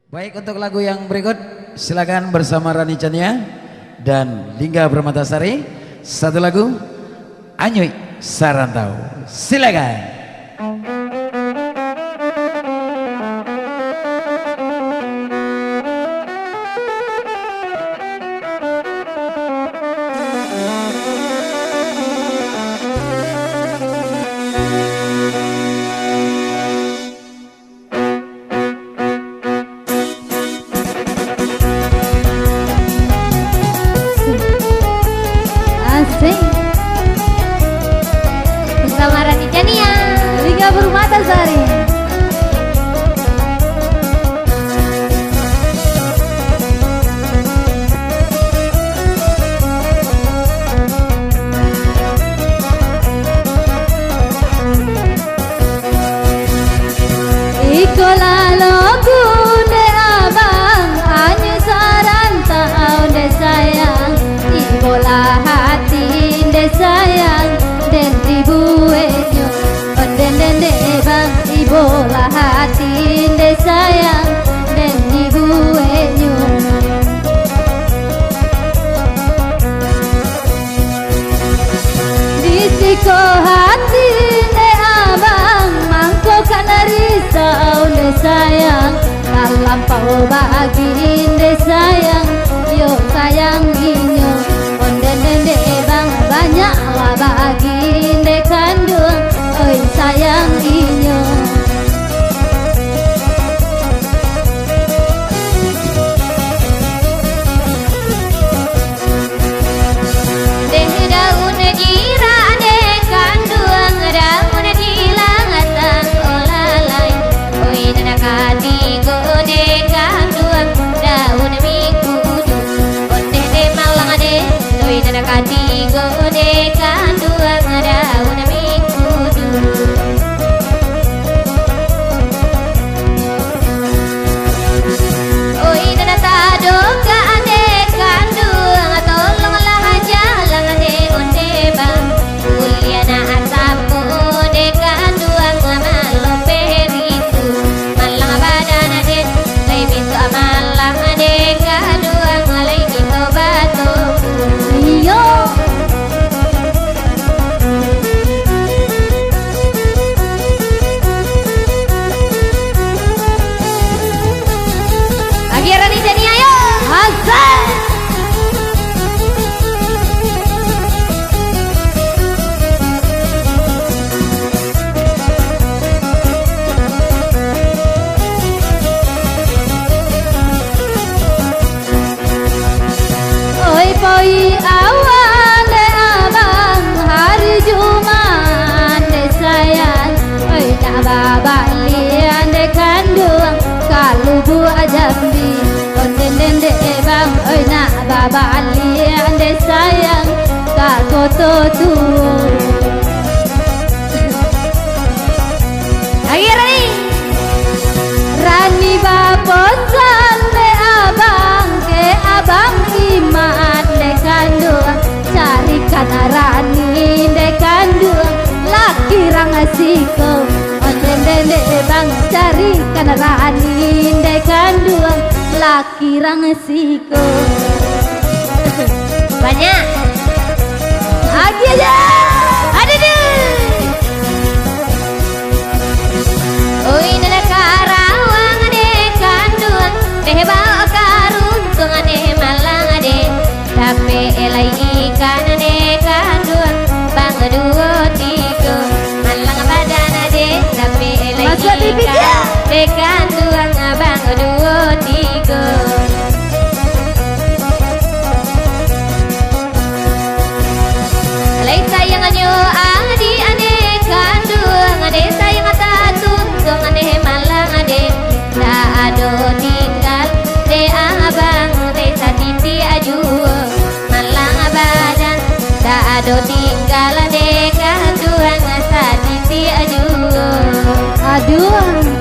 Baik, untuk lagu yang berikut silakan bersama Rani Chania dan Lingga Permatasari. Satu lagu Anyui Sarantau. Silakan. Bersama Rani Chania, Lingga Permatasari. Ikola logu de abang, anyu sarantau de sayang. Ikola hati de sayang, den ribuenyo. Den de bang, ibola hati de sayang, den ribuenyo. Disiko hati de abang, mangko kana risau de sayang. Dalam pau bagi de sayang, yo sayang inyo. Den de bang, banyaklah bagi de kandung, oi sayang inyo. Deh daun jira de kandung, daun jilang atang olalai. Oi nanakati go de kandung, daun mingkudu. Onde de malang de, oi nanakati go de kandung, daun mingkudu. Oi nanata doga ade kandung, tolonglah jalan ade onde bang. Kuliana asapu de kandung, malo peritu. Malang badan ade, lai bisu malang ade kandung, lai bisu batu. Iyo. Lagi Rani Chania ayo. Hasan. Oi poi awan de abang, hari Jumat de sayang. Oi nak babalian de kandung, kalubu ajambi. Den de bang, oi nak babalian de sayang, kakoto tu. Lagi Rani. Rani baposan de abang, ke abang imat de kandung. Carikan Rani de kandung, laki rangasiko. Den de bang, carikan Rani de kandung, laki rangasiko. Banyak. Lagi aja. Ada deh. Oi nana karawang ade kandung, teh bawa karuntung ade malang ade. Tapi elai ikan ade kandung, bang dua tiga. Malang badan ade, tapi elai ikan ade kandung, bang dua tiga. Lai sayang anyo adi ade kandung, ade sayang atatuntung ade malang ade. Da ado tinggal de abang, de satiti aju malang badan. Da ado tinggal de kandung, satiti aju. Aduh.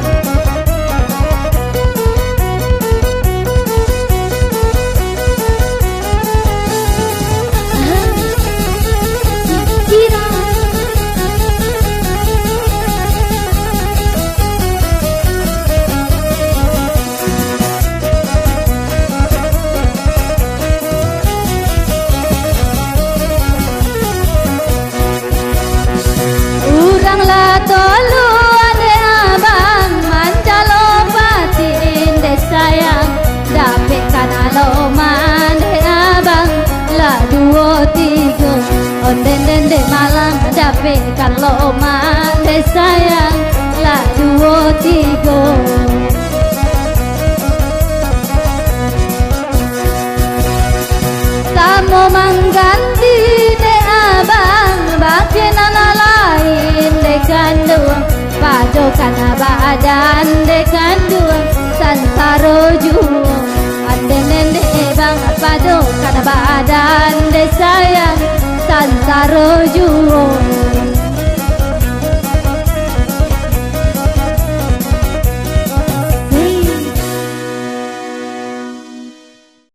kalau mande abang lah 2 3 onden dende malang dape kalau mande sayang lah 2 3 tamu mengganti de abang bagian lain de kandung padokan badan de kandung sansaro juang ande nende bang padokan badan de sayang sansaro juang